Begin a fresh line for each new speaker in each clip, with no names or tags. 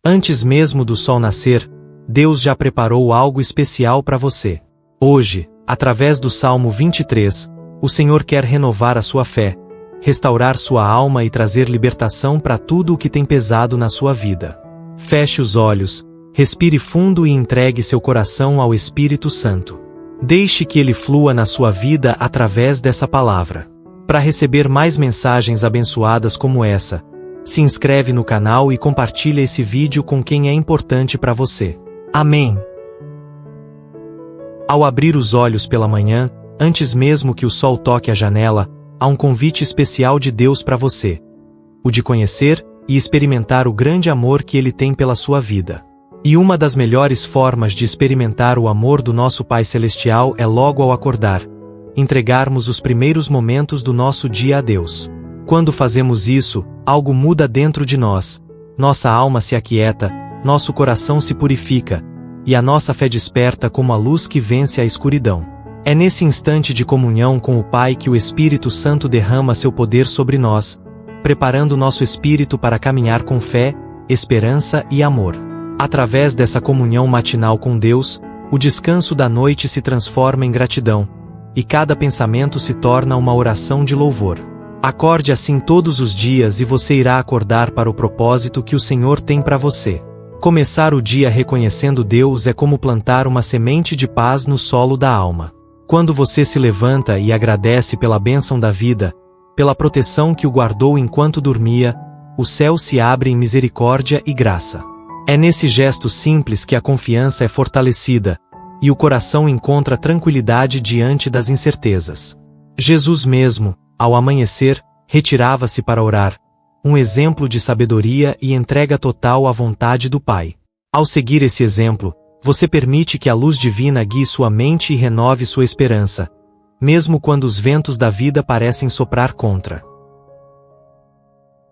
Antes mesmo do sol nascer, Deus já preparou algo especial para você. Hoje, através do Salmo 23, o Senhor quer renovar a sua fé, restaurar sua alma e trazer libertação para tudo o que tem pesado na sua vida. Feche os olhos, respire fundo e entregue seu coração ao Espírito Santo. Deixe que ele flua na sua vida através dessa palavra. Para receber mais mensagens abençoadas como essa, se inscreve no canal e compartilha esse vídeo com quem é importante para você. Amém. Ao abrir os olhos pela manhã, antes mesmo que o sol toque a janela, há um convite especial de Deus para você. O de conhecer e experimentar o grande amor que Ele tem pela sua vida. E uma das melhores formas de experimentar o amor do nosso Pai Celestial é logo ao acordar, entregarmos os primeiros momentos do nosso dia a Deus. Quando fazemos isso, algo muda dentro de nós, nossa alma se aquieta, nosso coração se purifica, e a nossa fé desperta como a luz que vence a escuridão. É nesse instante de comunhão com o Pai que o Espírito Santo derrama seu poder sobre nós, preparando nosso espírito para caminhar com fé, esperança e amor. Através dessa comunhão matinal com Deus, o descanso da noite se transforma em gratidão, e cada pensamento se torna uma oração de louvor. Acorde assim todos os dias e você irá acordar para o propósito que o Senhor tem para você. Começar o dia reconhecendo Deus é como plantar uma semente de paz no solo da alma. Quando você se levanta e agradece pela bênção da vida, pela proteção que o guardou enquanto dormia, o céu se abre em misericórdia e graça. É nesse gesto simples que a confiança é fortalecida, e o coração encontra tranquilidade diante das incertezas. Jesus mesmo, ao amanhecer, retirava-se para orar, um exemplo de sabedoria e entrega total à vontade do Pai. Ao seguir esse exemplo, você permite que a luz divina guie sua mente e renove sua esperança, mesmo quando os ventos da vida parecem soprar contra.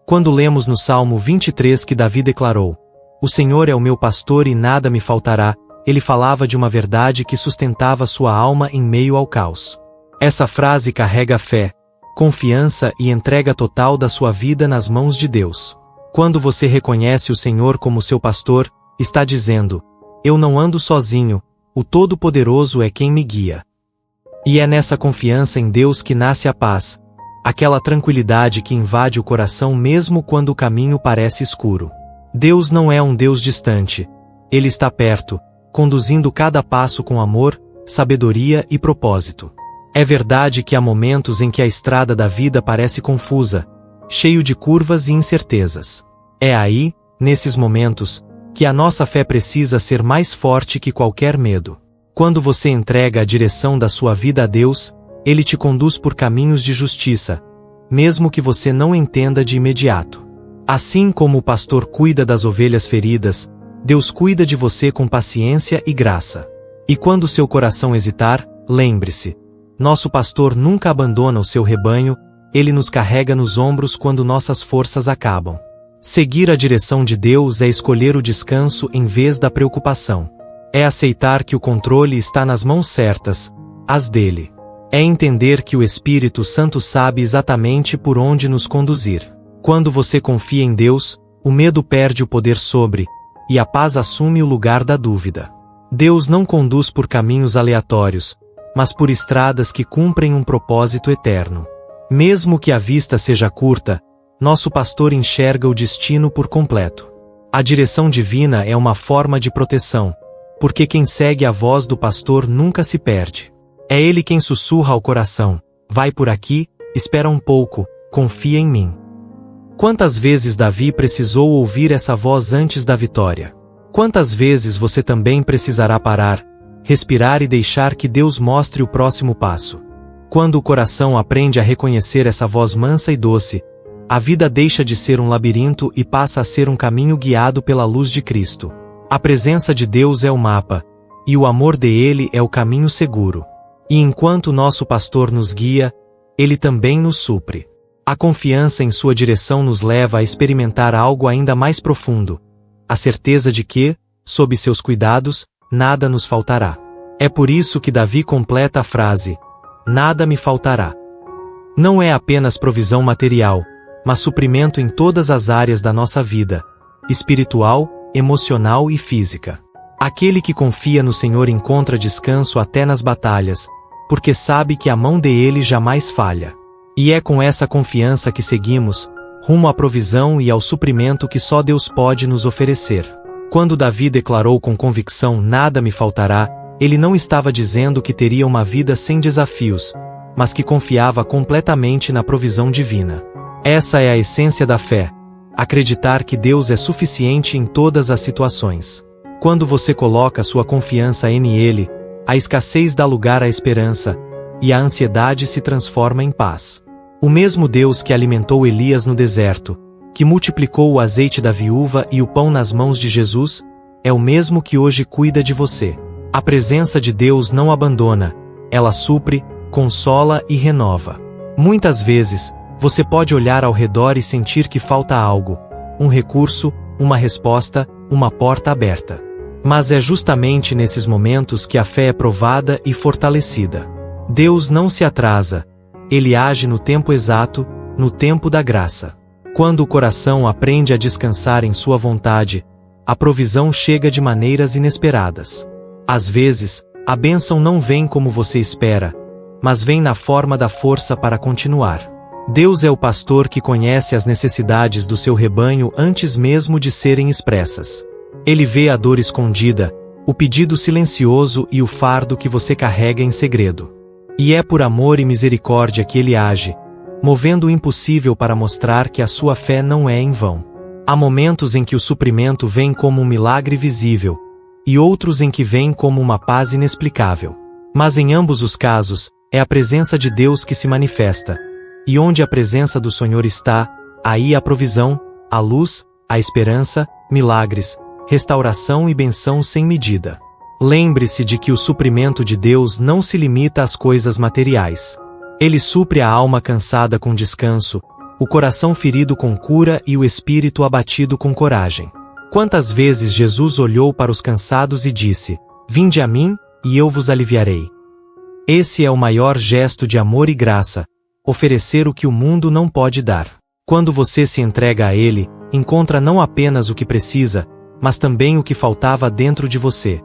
Quando lemos no Salmo 23 que Davi declarou: "O Senhor é o meu pastor e nada me faltará", ele falava de uma verdade que sustentava sua alma em meio ao caos. Essa frase carrega fé, confiança e entrega total da sua vida nas mãos de Deus. Quando você reconhece o Senhor como seu pastor, está dizendo: "Eu não ando sozinho, o Todo-Poderoso é quem me guia". E é nessa confiança em Deus que nasce a paz, aquela tranquilidade que invade o coração mesmo quando o caminho parece escuro. Deus não é um Deus distante, Ele está perto, conduzindo cada passo com amor, sabedoria e propósito. É verdade que há momentos em que a estrada da vida parece confusa, cheio de curvas e incertezas. É aí, nesses momentos, que a nossa fé precisa ser mais forte que qualquer medo. Quando você entrega a direção da sua vida a Deus, Ele te conduz por caminhos de justiça, mesmo que você não entenda de imediato. Assim como o pastor cuida das ovelhas feridas, Deus cuida de você com paciência e graça. E quando seu coração hesitar, lembre-se: nosso pastor nunca abandona o seu rebanho, ele nos carrega nos ombros quando nossas forças acabam. Seguir a direção de Deus é escolher o descanso em vez da preocupação. É aceitar que o controle está nas mãos certas, as dele. É entender que o Espírito Santo sabe exatamente por onde nos conduzir. Quando você confia em Deus, o medo perde o poder sobre, e a paz assume o lugar da dúvida. Deus não conduz por caminhos aleatórios, mas por estradas que cumprem um propósito eterno. Mesmo que a vista seja curta, nosso pastor enxerga o destino por completo. A direção divina é uma forma de proteção, porque quem segue a voz do pastor nunca se perde. É ele quem sussurra ao coração: vai por aqui, espera um pouco, confia em mim. Quantas vezes Davi precisou ouvir essa voz antes da vitória? Quantas vezes você também precisará parar, respirar e deixar que Deus mostre o próximo passo? Quando o coração aprende a reconhecer essa voz mansa e doce, a vida deixa de ser um labirinto e passa a ser um caminho guiado pela luz de Cristo. A presença de Deus é o mapa, e o amor dele é o caminho seguro. E enquanto nosso pastor nos guia, ele também nos supre. A confiança em sua direção nos leva a experimentar algo ainda mais profundo: a certeza de que, sob seus cuidados, nada nos faltará. É por isso que Davi completa a frase: nada me faltará. Não é apenas provisão material, mas suprimento em todas as áreas da nossa vida: espiritual, emocional e física. Aquele que confia no Senhor encontra descanso até nas batalhas, porque sabe que a mão dele jamais falha. E é com essa confiança que seguimos, rumo à provisão e ao suprimento que só Deus pode nos oferecer. Quando Davi declarou com convicção "nada me faltará", ele não estava dizendo que teria uma vida sem desafios, mas que confiava completamente na provisão divina. Essa é a essência da fé: acreditar que Deus é suficiente em todas as situações. Quando você coloca sua confiança nele, a escassez dá lugar à esperança, e a ansiedade se transforma em paz. O mesmo Deus que alimentou Elias no deserto, que multiplicou o azeite da viúva e o pão nas mãos de Jesus, é o mesmo que hoje cuida de você. A presença de Deus não abandona, ela supre, consola e renova. Muitas vezes, você pode olhar ao redor e sentir que falta algo, um recurso, uma resposta, uma porta aberta. Mas é justamente nesses momentos que a fé é provada e fortalecida. Deus não se atrasa, ele age no tempo exato, no tempo da graça. Quando o coração aprende a descansar em sua vontade, a provisão chega de maneiras inesperadas. Às vezes, a bênção não vem como você espera, mas vem na forma da força para continuar. Deus é o pastor que conhece as necessidades do seu rebanho antes mesmo de serem expressas. Ele vê a dor escondida, o pedido silencioso e o fardo que você carrega em segredo. E é por amor e misericórdia que ele age, movendo o impossível para mostrar que a sua fé não é em vão. Há momentos em que o suprimento vem como um milagre visível, e outros em que vem como uma paz inexplicável. Mas em ambos os casos, é a presença de Deus que se manifesta, e onde a presença do Senhor está, aí a provisão, a luz, a esperança, milagres, restauração e benção sem medida. Lembre-se de que o suprimento de Deus não se limita às coisas materiais. Ele supre a alma cansada com descanso, o coração ferido com cura e o espírito abatido com coragem. Quantas vezes Jesus olhou para os cansados e disse: "Vinde a mim, e eu vos aliviarei." Esse é o maior gesto de amor e graça, oferecer o que o mundo não pode dar. Quando você se entrega a Ele, encontra não apenas o que precisa, mas também o que faltava dentro de você: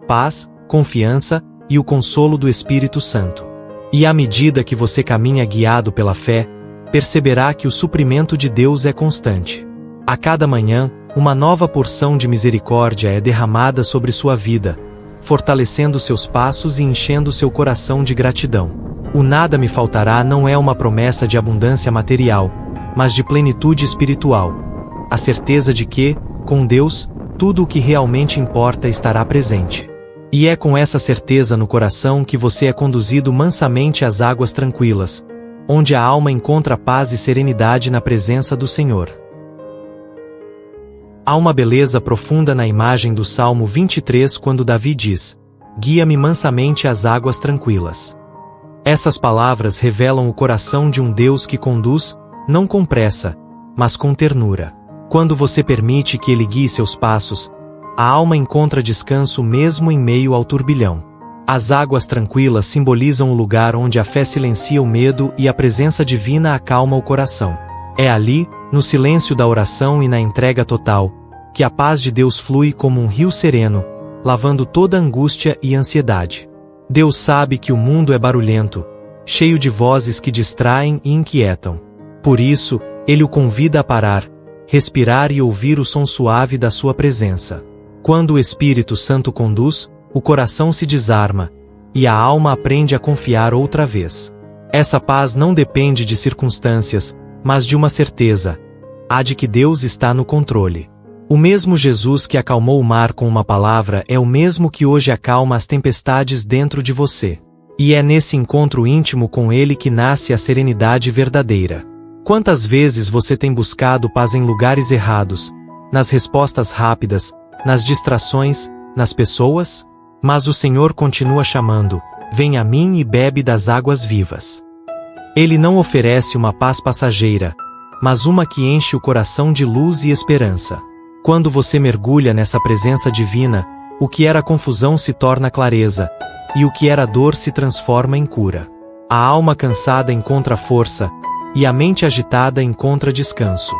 paz, confiança e o consolo do Espírito Santo. E à medida que você caminha guiado pela fé, perceberá que o suprimento de Deus é constante. A cada manhã, uma nova porção de misericórdia é derramada sobre sua vida, fortalecendo seus passos e enchendo seu coração de gratidão. O "nada me faltará" não é uma promessa de abundância material, mas de plenitude espiritual. A certeza de que, com Deus, tudo o que realmente importa estará presente. E é com essa certeza no coração que você é conduzido mansamente às águas tranquilas, onde a alma encontra paz e serenidade na presença do Senhor. Há uma beleza profunda na imagem do Salmo 23 quando Davi diz: "Guia-me mansamente às águas tranquilas." Essas palavras revelam o coração de um Deus que conduz, não com pressa, mas com ternura. Quando você permite que Ele guie seus passos, a alma encontra descanso mesmo em meio ao turbilhão. As águas tranquilas simbolizam o lugar onde a fé silencia o medo e a presença divina acalma o coração. É ali, no silêncio da oração e na entrega total, que a paz de Deus flui como um rio sereno, lavando toda angústia e ansiedade. Deus sabe que o mundo é barulhento, cheio de vozes que distraem e inquietam. Por isso, Ele o convida a parar, respirar e ouvir o som suave da sua presença. Quando o Espírito Santo conduz, o coração se desarma, e a alma aprende a confiar outra vez. Essa paz não depende de circunstâncias, mas de uma certeza: a de que Deus está no controle. O mesmo Jesus que acalmou o mar com uma palavra é o mesmo que hoje acalma as tempestades dentro de você. E é nesse encontro íntimo com Ele que nasce a serenidade verdadeira. Quantas vezes você tem buscado paz em lugares errados, nas respostas rápidas, nas distrações, nas pessoas? Mas o Senhor continua chamando: "Vem a mim e bebe das águas vivas." Ele não oferece uma paz passageira, mas uma que enche o coração de luz e esperança. Quando você mergulha nessa presença divina, o que era confusão se torna clareza, e o que era dor se transforma em cura. A alma cansada encontra força, e a mente agitada encontra descanso.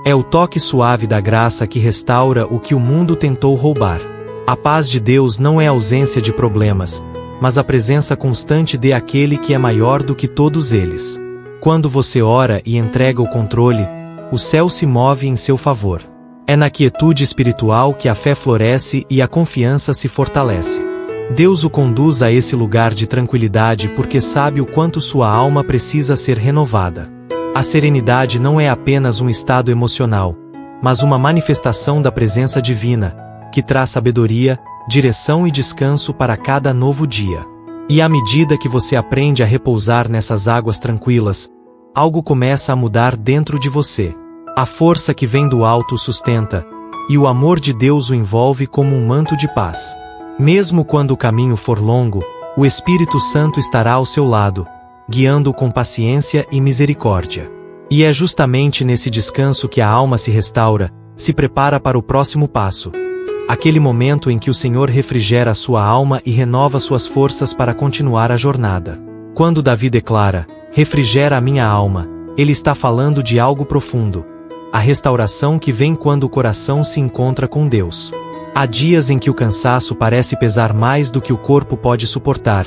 É o toque suave da graça que restaura o que o mundo tentou roubar. A paz de Deus não é a ausência de problemas, mas a presença constante de aquele que é maior do que todos eles. Quando você ora e entrega o controle, o céu se move em seu favor. É na quietude espiritual que a fé floresce e a confiança se fortalece. Deus o conduz a esse lugar de tranquilidade porque sabe o quanto sua alma precisa ser renovada. A serenidade não é apenas um estado emocional, mas uma manifestação da presença divina, que traz sabedoria, direção e descanso para cada novo dia. E à medida que você aprende a repousar nessas águas tranquilas, algo começa a mudar dentro de você. A força que vem do alto o sustenta, e o amor de Deus o envolve como um manto de paz. Mesmo quando o caminho for longo, o Espírito Santo estará ao seu lado, guiando-o com paciência e misericórdia. E é justamente nesse descanso que a alma se restaura, se prepara para o próximo passo. Aquele momento em que o Senhor refrigera a sua alma e renova suas forças para continuar a jornada. Quando Davi declara, refrigera a minha alma, ele está falando de algo profundo. A restauração que vem quando o coração se encontra com Deus. Há dias em que o cansaço parece pesar mais do que o corpo pode suportar,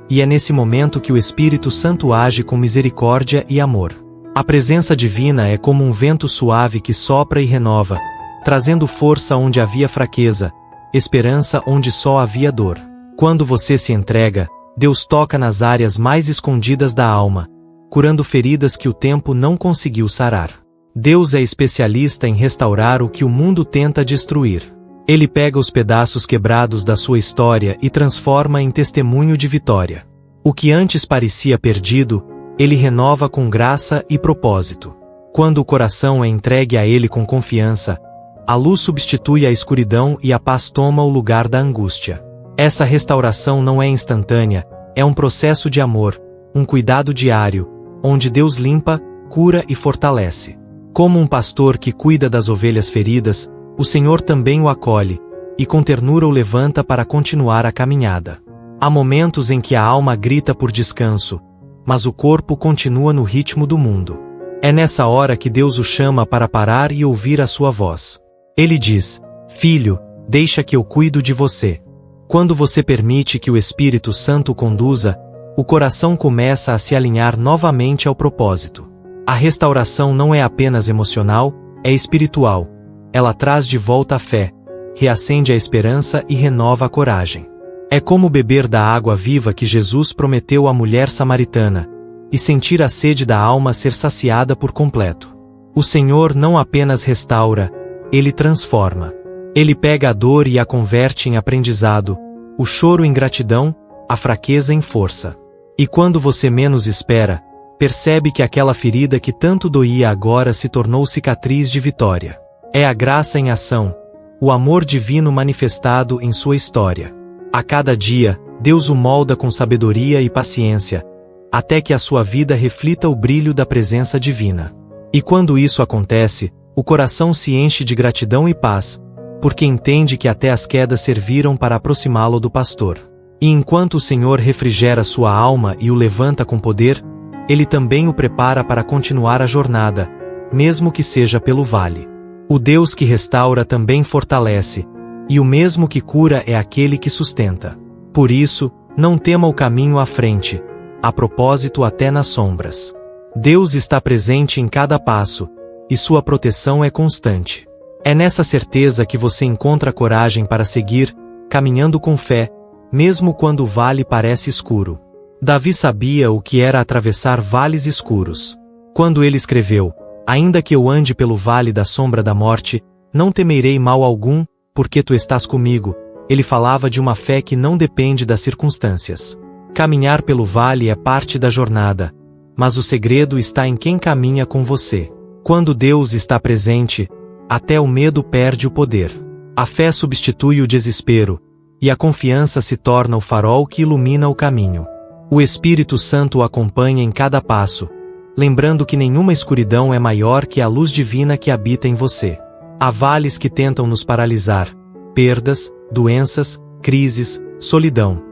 e é nesse momento que o Espírito Santo age com misericórdia e amor. A presença divina é como um vento suave que sopra e renova, trazendo força onde havia fraqueza, esperança onde só havia dor. Quando você se entrega, Deus toca nas áreas mais escondidas da alma, curando feridas que o tempo não conseguiu sarar. Deus é especialista em restaurar o que o mundo tenta destruir. Ele pega os pedaços quebrados da sua história e transforma em testemunho de vitória. O que antes parecia perdido, Ele renova com graça e propósito. Quando o coração é entregue a Ele com confiança, a luz substitui a escuridão e a paz toma o lugar da angústia. Essa restauração não é instantânea, é um processo de amor, um cuidado diário, onde Deus limpa, cura e fortalece. Como um pastor que cuida das ovelhas feridas, o Senhor também o acolhe, e com ternura o levanta para continuar a caminhada. Há momentos em que a alma grita por descanso, mas o corpo continua no ritmo do mundo. É nessa hora que Deus o chama para parar e ouvir a sua voz. Ele diz, filho, deixa que eu cuido de você. Quando você permite que o Espírito Santo o conduza, o coração começa a se alinhar novamente ao propósito. A restauração não é apenas emocional, é espiritual. Ela traz de volta a fé, reacende a esperança e renova a coragem. É como beber da água viva que Jesus prometeu à mulher samaritana, e sentir a sede da alma ser saciada por completo. O Senhor não apenas restaura, Ele transforma. Ele pega a dor e a converte em aprendizado, o choro em gratidão, a fraqueza em força. E quando você menos espera, percebe que aquela ferida que tanto doía agora se tornou cicatriz de vitória. É a graça em ação, o amor divino manifestado em sua história. A cada dia, Deus o molda com sabedoria e paciência, até que a sua vida reflita o brilho da presença divina. E quando isso acontece, o coração se enche de gratidão e paz, porque entende que até as quedas serviram para aproximá-lo do pastor. E enquanto o Senhor refrigera sua alma e o levanta com poder, Ele também o prepara para continuar a jornada, mesmo que seja pelo vale. O Deus que restaura também fortalece, e o mesmo que cura é aquele que sustenta. Por isso, não tema o caminho à frente, há propósito até nas sombras. Deus está presente em cada passo, e sua proteção é constante. É nessa certeza que você encontra coragem para seguir, caminhando com fé, mesmo quando o vale parece escuro. Davi sabia o que era atravessar vales escuros. Quando ele escreveu, ainda que eu ande pelo vale da sombra da morte, não temerei mal algum, porque tu estás comigo, ele falava de uma fé que não depende das circunstâncias. Caminhar pelo vale é parte da jornada, mas o segredo está em quem caminha com você. Quando Deus está presente, até o medo perde o poder. A fé substitui o desespero, e a confiança se torna o farol que ilumina o caminho. O Espírito Santo o acompanha em cada passo, lembrando que nenhuma escuridão é maior que a luz divina que habita em você. Há vales que tentam nos paralisar, perdas, doenças, crises, solidão.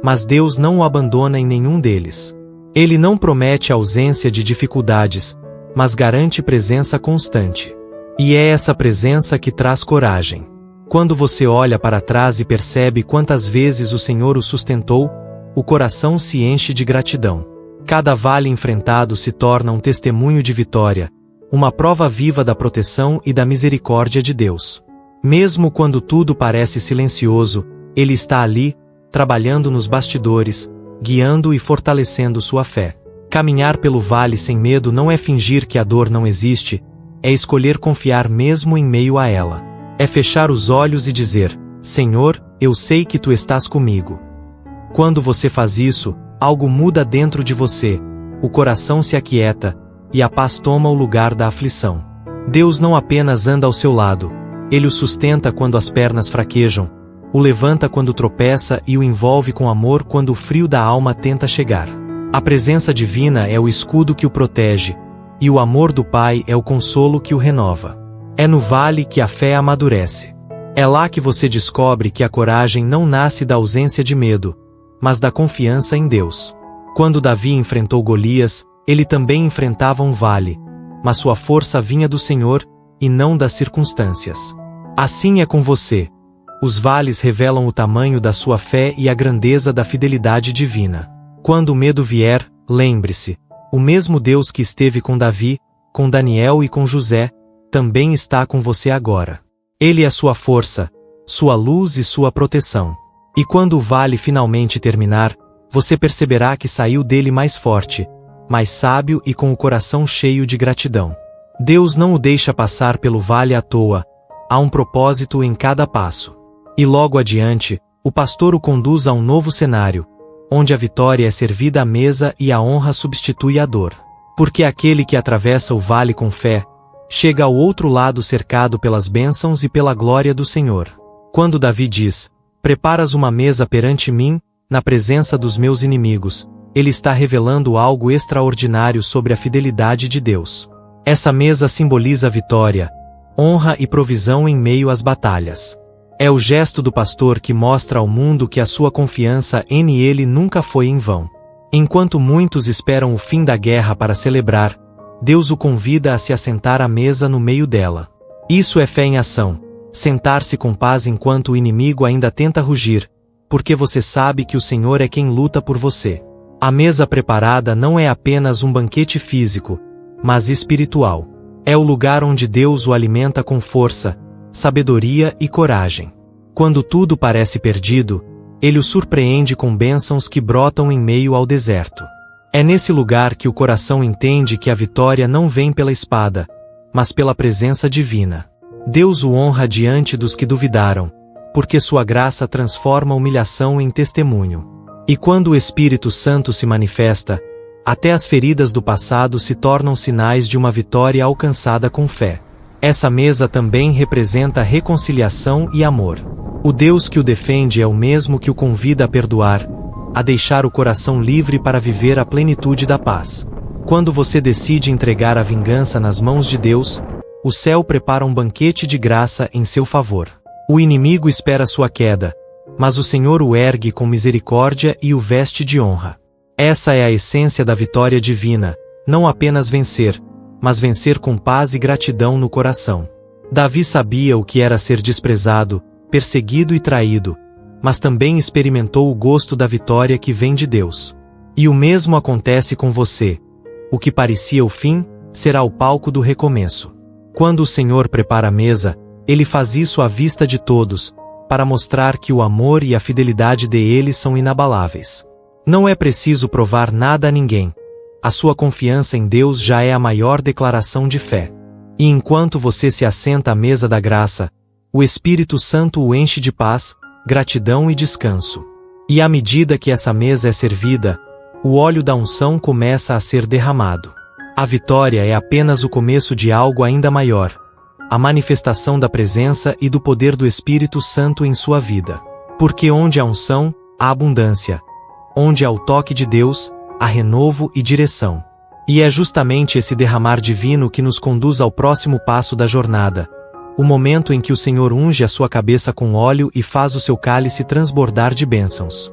Mas Deus não o abandona em nenhum deles. Ele não promete a ausência de dificuldades, mas garante presença constante. E é essa presença que traz coragem. Quando você olha para trás e percebe quantas vezes o Senhor o sustentou, o coração se enche de gratidão. Cada vale enfrentado se torna um testemunho de vitória, uma prova viva da proteção e da misericórdia de Deus. Mesmo quando tudo parece silencioso, Ele está ali, trabalhando nos bastidores, guiando e fortalecendo sua fé. Caminhar pelo vale sem medo não é fingir que a dor não existe, é escolher confiar mesmo em meio a ela. É fechar os olhos e dizer: Senhor, eu sei que Tu estás comigo. Quando você faz isso, algo muda dentro de você, o coração se aquieta, e a paz toma o lugar da aflição. Deus não apenas anda ao seu lado, Ele o sustenta quando as pernas fraquejam, o levanta quando tropeça e o envolve com amor quando o frio da alma tenta chegar. A presença divina é o escudo que o protege, e o amor do Pai é o consolo que o renova. É no vale que a fé amadurece. É lá que você descobre que a coragem não nasce da ausência de medo, mas da confiança em Deus. Quando Davi enfrentou Golias, ele também enfrentava um vale, mas sua força vinha do Senhor, e não das circunstâncias. Assim é com você. Os vales revelam o tamanho da sua fé e a grandeza da fidelidade divina. Quando o medo vier, lembre-se, o mesmo Deus que esteve com Davi, com Daniel e com José, também está com você agora. Ele é sua força, sua luz e sua proteção. E quando o vale finalmente terminar, você perceberá que saiu dele mais forte, mais sábio e com o coração cheio de gratidão. Deus não o deixa passar pelo vale à toa, há um propósito em cada passo. E logo adiante, o pastor o conduz a um novo cenário, onde a vitória é servida à mesa e a honra substitui a dor. Porque aquele que atravessa o vale com fé, chega ao outro lado cercado pelas bênçãos e pela glória do Senhor. Quando Davi diz: Preparas uma mesa perante mim, na presença dos meus inimigos, ele está revelando algo extraordinário sobre a fidelidade de Deus. Essa mesa simboliza vitória, honra e provisão em meio às batalhas. É o gesto do pastor que mostra ao mundo que a sua confiança em ele nunca foi em vão. Enquanto muitos esperam o fim da guerra para celebrar, Deus o convida a se assentar à mesa no meio dela. Isso é fé em ação, sentar-se com paz enquanto o inimigo ainda tenta rugir, porque você sabe que o Senhor é quem luta por você. A mesa preparada não é apenas um banquete físico, mas espiritual. É o lugar onde Deus o alimenta com força, sabedoria e coragem. Quando tudo parece perdido, Ele o surpreende com bênçãos que brotam em meio ao deserto. É nesse lugar que o coração entende que a vitória não vem pela espada, mas pela presença divina. Deus o honra diante dos que duvidaram, porque sua graça transforma a humilhação em testemunho. E quando o Espírito Santo se manifesta, até as feridas do passado se tornam sinais de uma vitória alcançada com fé. Essa mesa também representa reconciliação e amor. O Deus que o defende é o mesmo que o convida a perdoar, a deixar o coração livre para viver a plenitude da paz. Quando você decide entregar a vingança nas mãos de Deus, o céu prepara um banquete de graça em seu favor. O inimigo espera sua queda, mas o Senhor o ergue com misericórdia e o veste de honra. Essa é a essência da vitória divina, não apenas vencer, mas vencer com paz e gratidão no coração. Davi sabia o que era ser desprezado, perseguido e traído, mas também experimentou o gosto da vitória que vem de Deus. E o mesmo acontece com você. O que parecia o fim, será o palco do recomeço. Quando o Senhor prepara a mesa, Ele faz isso à vista de todos, para mostrar que o amor e a fidelidade dele são inabaláveis. Não é preciso provar nada a ninguém. A sua confiança em Deus já é a maior declaração de fé. E enquanto você se assenta à mesa da graça, o Espírito Santo o enche de paz, gratidão e descanso. E à medida que essa mesa é servida, o óleo da unção começa a ser derramado. A vitória é apenas o começo de algo ainda maior, a manifestação da presença e do poder do Espírito Santo em sua vida. Porque onde há unção, há abundância. Onde há o toque de Deus, há renovo e direção. E é justamente esse derramar divino que nos conduz ao próximo passo da jornada, o momento em que o Senhor unge a sua cabeça com óleo e faz o seu cálice transbordar de bênçãos.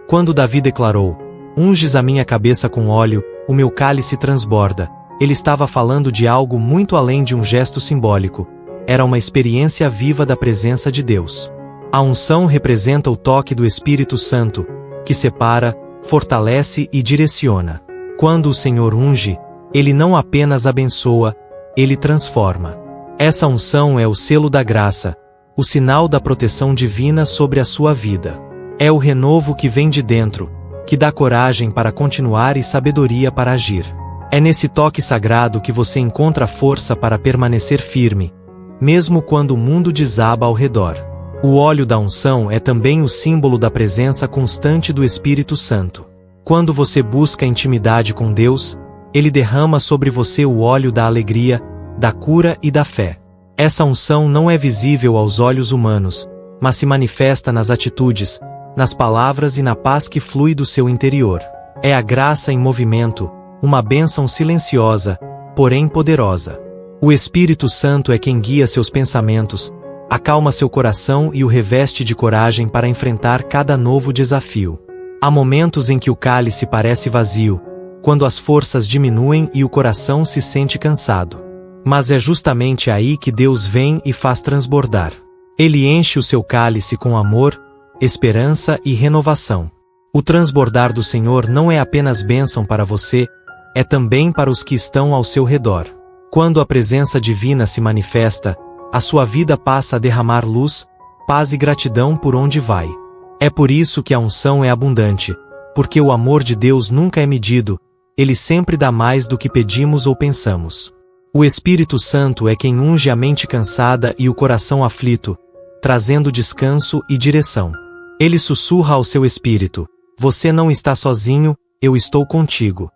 Quando Davi declarou: Unges a minha cabeça com óleo, o meu cálice transborda, ele estava falando de algo muito além de um gesto simbólico. Era uma experiência viva da presença de Deus. A unção representa o toque do Espírito Santo, que separa, fortalece e direciona. Quando o Senhor unge, ele não apenas abençoa, ele transforma. Essa unção é o selo da graça, o sinal da proteção divina sobre a sua vida. É o renovo que vem de dentro, que dá coragem para continuar e sabedoria para agir. É nesse toque sagrado que você encontra força para permanecer firme, mesmo quando o mundo desaba ao redor. O óleo da unção é também o símbolo da presença constante do Espírito Santo. Quando você busca intimidade com Deus, ele derrama sobre você o óleo da alegria, da cura e da fé. Essa unção não é visível aos olhos humanos, mas se manifesta nas atitudes, nas palavras e na paz que flui do seu interior. É a graça em movimento, uma bênção silenciosa, porém poderosa. O Espírito Santo é quem guia seus pensamentos, acalma seu coração e o reveste de coragem para enfrentar cada novo desafio. Há momentos em que o cálice parece vazio, quando as forças diminuem e o coração se sente cansado. Mas é justamente aí que Deus vem e faz transbordar. Ele enche o seu cálice com amor, esperança e renovação. O transbordar do Senhor não é apenas bênção para você, é também para os que estão ao seu redor. Quando a presença divina se manifesta, a sua vida passa a derramar luz, paz e gratidão por onde vai. É por isso que a unção é abundante, porque o amor de Deus nunca é medido, ele sempre dá mais do que pedimos ou pensamos. O Espírito Santo é quem unge a mente cansada e o coração aflito, trazendo descanso e direção. Ele sussurra ao seu espírito: você não está sozinho, eu estou contigo.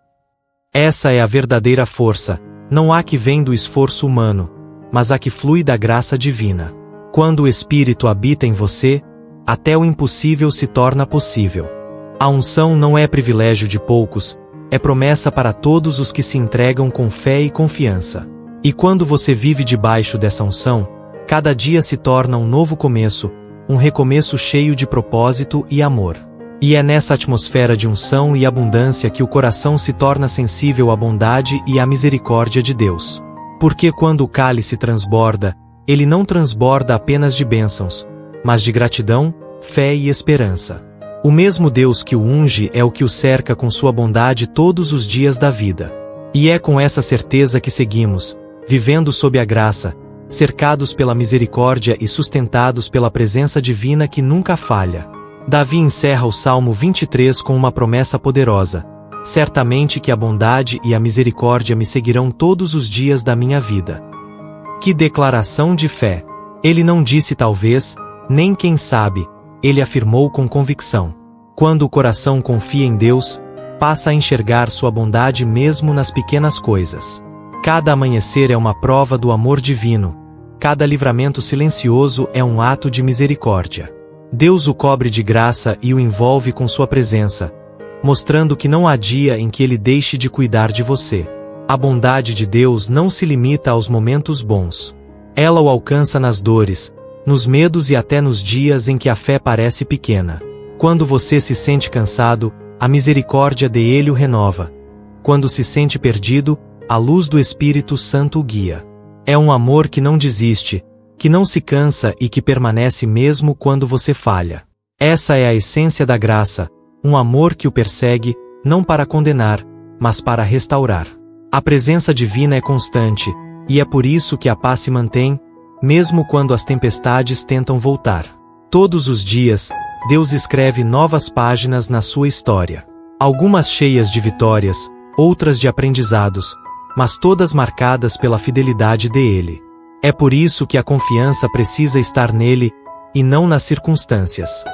Essa é a verdadeira força, não há que vem do esforço humano, mas a que flui da graça divina. Quando o Espírito habita em você, até o impossível se torna possível. A unção não é privilégio de poucos, é promessa para todos os que se entregam com fé e confiança. E quando você vive debaixo dessa unção, cada dia se torna um novo começo, um recomeço cheio de propósito e amor. E é nessa atmosfera de unção e abundância que o coração se torna sensível à bondade e à misericórdia de Deus. Porque quando o cálice transborda, ele não transborda apenas de bênçãos, mas de gratidão, fé e esperança. O mesmo Deus que o unge é o que o cerca com sua bondade todos os dias da vida. E é com essa certeza que seguimos, vivendo sob a graça, cercados pela misericórdia e sustentados pela presença divina que nunca falha. Davi encerra o Salmo 23 com uma promessa poderosa: certamente que a bondade e a misericórdia me seguirão todos os dias da minha vida. Que declaração de fé! Ele não disse talvez, nem quem sabe, ele afirmou com convicção. Quando o coração confia em Deus, passa a enxergar sua bondade mesmo nas pequenas coisas. Cada amanhecer é uma prova do amor divino, cada livramento silencioso é um ato de misericórdia. Deus o cobre de graça e o envolve com sua presença, mostrando que não há dia em que ele deixe de cuidar de você. A bondade de Deus não se limita aos momentos bons. Ela o alcança nas dores, nos medos e até nos dias em que a fé parece pequena. Quando você se sente cansado, a misericórdia dele o renova. Quando se sente perdido, a luz do Espírito Santo o guia. É um amor que não desiste, que não se cansa e que permanece mesmo quando você falha. Essa é a essência da graça, um amor que o persegue, não para condenar, mas para restaurar. A presença divina é constante, e é por isso que a paz se mantém, mesmo quando as tempestades tentam voltar. Todos os dias, Deus escreve novas páginas na sua história. Algumas cheias de vitórias, outras de aprendizados, mas todas marcadas pela fidelidade dele. É por isso que a confiança precisa estar nele, e não nas circunstâncias.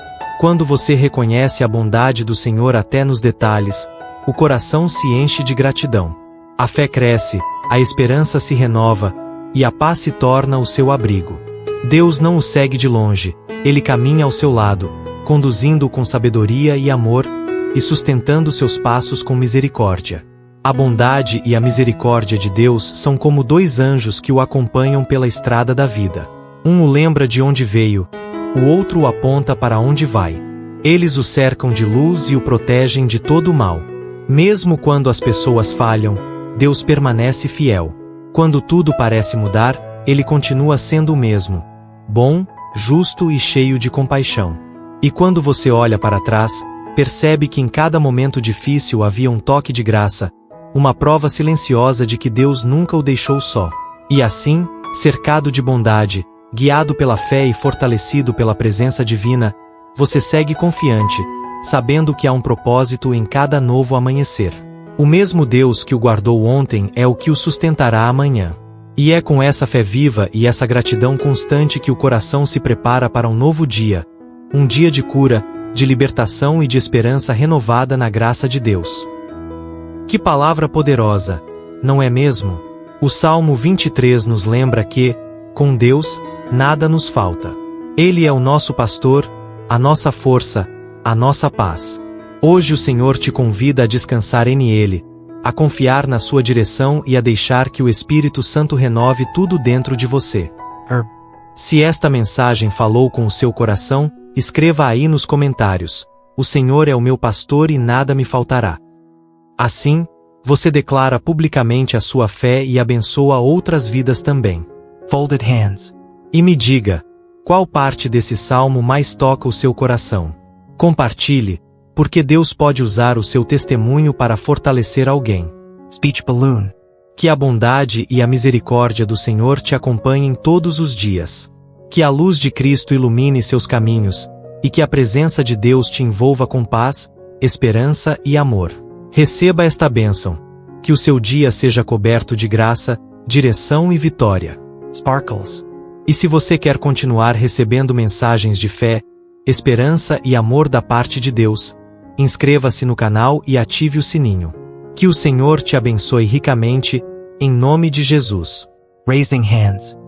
Quando você reconhece a bondade do Senhor até nos detalhes, o coração se enche de gratidão. A fé cresce, a esperança se renova, e a paz se torna o seu abrigo. Deus não o segue de longe, ele caminha ao seu lado, conduzindo-o com sabedoria e amor, e sustentando seus passos com misericórdia. A bondade e a misericórdia de Deus são como dois anjos que o acompanham pela estrada da vida. Um o lembra de onde veio, o outro o aponta para onde vai. Eles o cercam de luz e o protegem de todo o mal. Mesmo quando as pessoas falham, Deus permanece fiel. Quando tudo parece mudar, Ele continua sendo o mesmo, bom, justo e cheio de compaixão. E quando você olha para trás, percebe que em cada momento difícil havia um toque de graça, uma prova silenciosa de que Deus nunca o deixou só. E assim, cercado de bondade, guiado pela fé e fortalecido pela presença divina, você segue confiante, sabendo que há um propósito em cada novo amanhecer. O mesmo Deus que o guardou ontem é o que o sustentará amanhã. E é com essa fé viva e essa gratidão constante que o coração se prepara para um novo dia, um dia de cura, de libertação e de esperança renovada na graça de Deus. Que palavra poderosa, não é mesmo? O Salmo 23 nos lembra que, com Deus, nada nos falta. Ele é o nosso pastor, a nossa força, a nossa paz. Hoje o Senhor te convida a descansar em Ele, a confiar na sua direção e a deixar que o Espírito Santo renove tudo dentro de você. Se esta mensagem falou com o seu coração, escreva aí nos comentários: o Senhor é o meu pastor e nada me faltará. Assim, você declara publicamente a sua fé e abençoa outras vidas também. Folded hands. E me diga, qual parte desse salmo mais toca o seu coração? Compartilhe, porque Deus pode usar o seu testemunho para fortalecer alguém. Speech balloon. Que a bondade e a misericórdia do Senhor te acompanhem todos os dias. Que a luz de Cristo ilumine seus caminhos, e que a presença de Deus te envolva com paz, esperança e amor. Receba esta bênção. Que o seu dia seja coberto de graça, direção e vitória. Sparkles. E se você quer continuar recebendo mensagens de fé, esperança e amor da parte de Deus, inscreva-se no canal e ative o sininho. Que o Senhor te abençoe ricamente, em nome de Jesus. Raising hands.